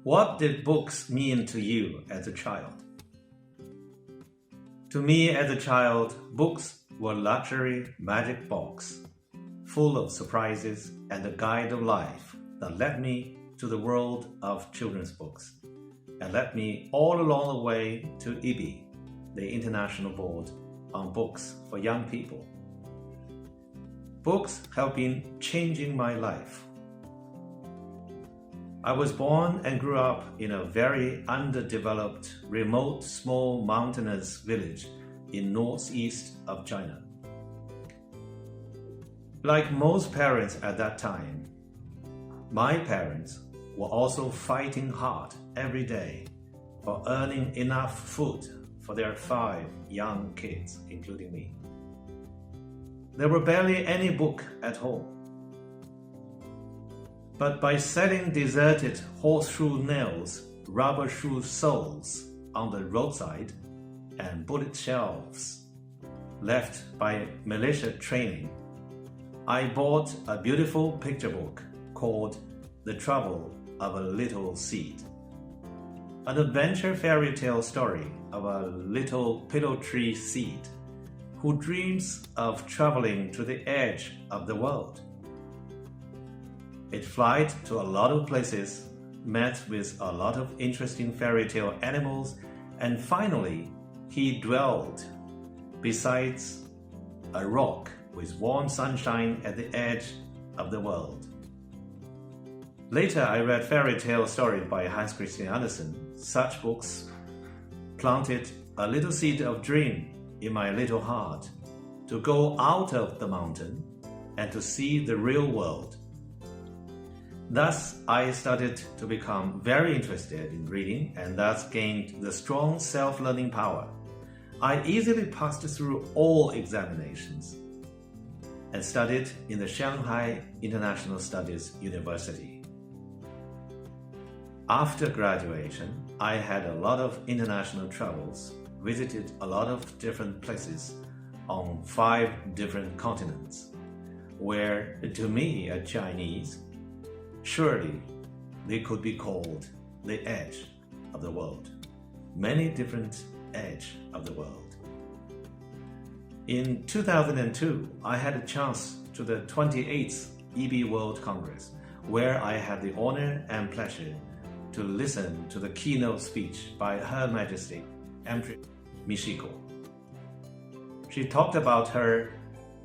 What did books mean to you as a child? To me as a child, books were luxury magic box, full of surprises and a guide of life that led me to the world of children's books and led me all along the way to IBI, the International Board on Books for Young People. Books have been changing my life. I was born and grew up in a very underdeveloped, remote, small mountainous village in northeast of China. Like most parents at that time, my parents were also fighting hard every day for earning enough food for their 5 young kids, including me. There were barely any book at home. But by selling deserted horseshoe nails, rubber shoe soles on the roadside, and bullet shells left by militia training, I bought a beautiful picture book called The Trouble of a Little Seed, an adventure fairy tale story of a little pillow tree seed who dreams of traveling to the edge of the world. It flied to a lot of places, met with a lot of interesting fairy tale animals, and finally he dwelled beside a rock with warm sunshine at the edge of the world. Later I read fairy tale stories by Hans Christian Andersen. Such books planted a little seed of dream in my little heart to go out of the mountain and to see the real world. Thus, I started to become very interested in reading and thus gained the strong self-learning power. I easily passed through all examinations and studied in the Shanghai International Studies University. After graduation, I had a lot of international travels, visited a lot of different places on 5 different continents, where to me, a Chinese, surely they could be called the edge of the world. Many different edge of the world. In 2002, I had a chance to the 28th IBI World Congress, where I had the honor and pleasure to listen to the keynote speech by Her Majesty Empress Michiko. She talked about her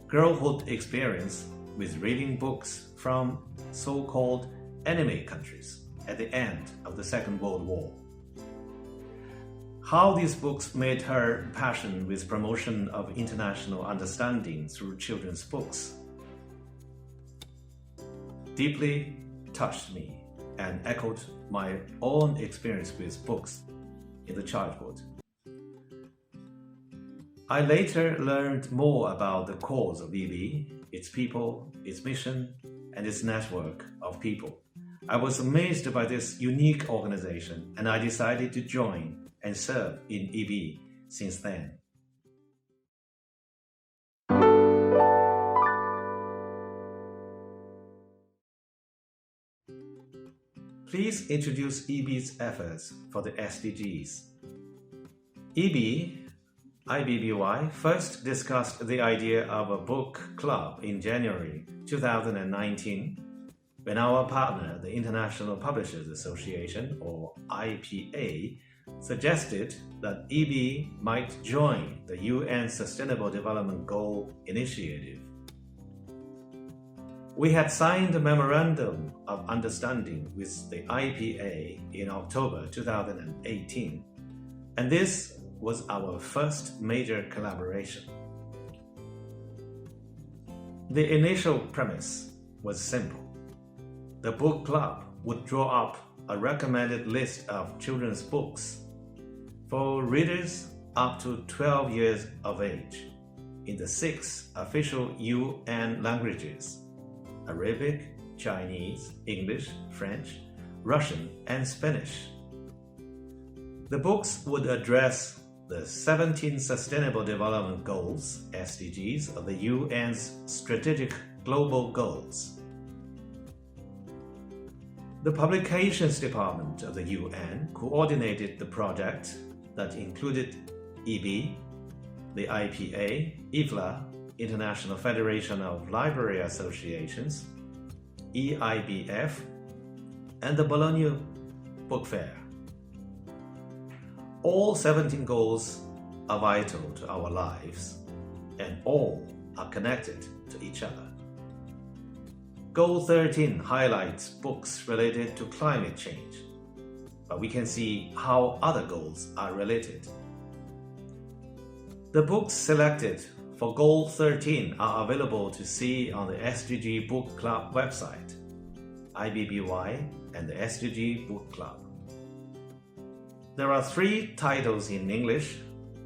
girlhood experience with reading books from so-called enemy countries at the end of the Second World War. How these books made her passion with promotion of international understanding through children's books deeply touched me and echoed my own experience with books in the childhood. I later learned more about the cause of IBI, its people, its mission, and its network of people. I was amazed by this unique organization, and I decided to join and serve in IBI since then. Please introduce IBI's efforts for the SDGs. IBBY first discussed the idea of a book club in January 2019 when our partner, the International Publishers Association, or IPA, suggested that IBI might join the UN Sustainable Development Goal Initiative. We had signed a memorandum of understanding with the IPA in October 2018, and this was our first major collaboration. The initial premise was simple. The book club would draw up a recommended list of children's books for readers up to 12 years of age in the 6 official UN languages: Arabic, Chinese, English, French, Russian, and Spanish. The books would address the 17 Sustainable Development Goals, SDGs, of the UN's Strategic Global Goals. The Publications Department of the UN coordinated the project that included EB, the IPA, IFLA, International Federation of Library Associations, EIBF, and the Bologna Book Fair. All 17 goals are vital to our lives, and all are connected to each other. Goal 13 highlights books related to climate change, but we can see how other goals are related. The books selected for Goal 13 are available to see on the SDG Book Club website, IBBY and the SDG Book Club. There are 3 titles in English,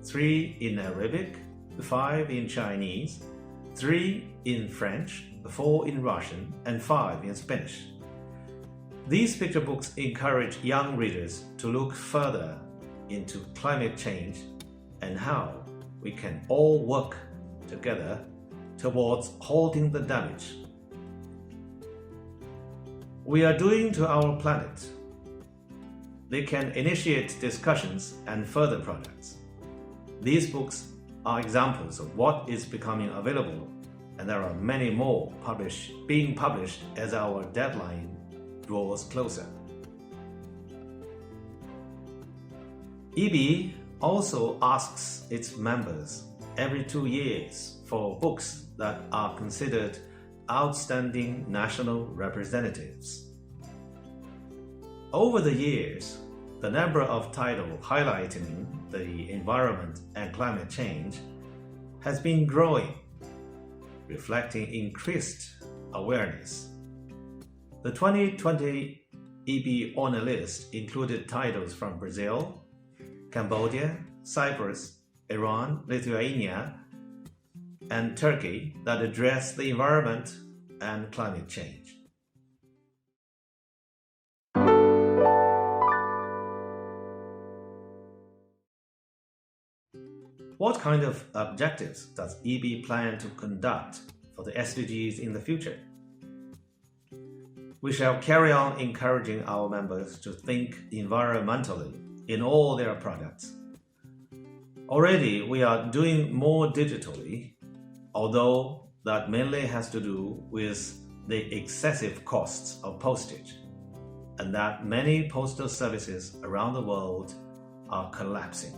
3 in Arabic, 5 in Chinese, 3 in French, 4 in Russian, and 5 in Spanish. These picture books encourage young readers to look further into climate change and how we can all work together towards halting the damage we are doing to our planet. They can initiate discussions and further projects. These books are examples of what is becoming available, and there are many more being published as our deadline draws closer. EB also asks its members every 2 years for books that are considered outstanding national representatives. Over the years, the number of titles highlighting the environment and climate change has been growing, reflecting increased awareness. The 2020 EB Honor List included titles from Brazil, Cambodia, Cyprus, Iran, Lithuania, and Turkey that address the environment and climate change. What kind of objectives does EB plan to conduct for the SDGs in the future? We shall carry on encouraging our members to think environmentally in all their projects. Already, we are doing more digitally, although that mainly has to do with the excessive costs of postage, and that many postal services around the world are collapsing.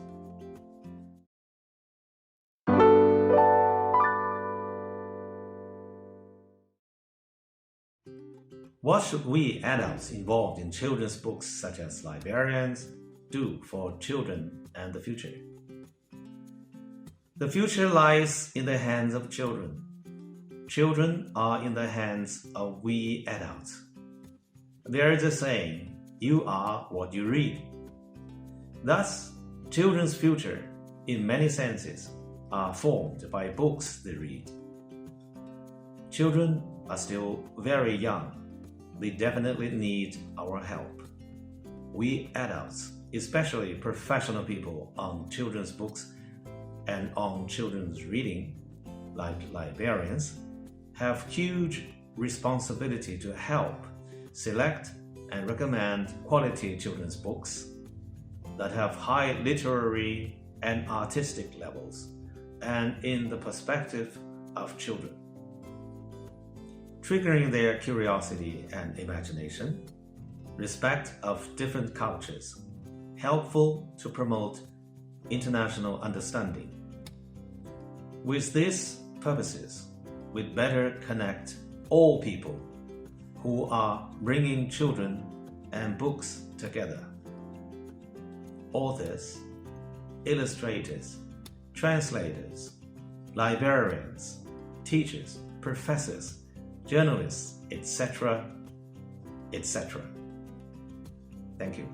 What should we adults involved in children's books such as librarians do for children and the future? The future lies in the hands of children. Children are in the hands of we adults. There is a saying, you are what you read. Thus, children's future, in many senses, are formed by books they read. Children are still very young. They definitely need our help. We adults, especially professional people on children's books and on children's reading, like librarians, have huge responsibility to help select and recommend quality children's books that have high literary and artistic levels and in the perspective of children, triggering their curiosity and imagination, respect of different cultures, helpful to promote international understanding. With these purposes, we'd better connect all people who are bringing children and books together. Authors, illustrators, translators, librarians, teachers, professors, journalists, etc., etc. Thank you.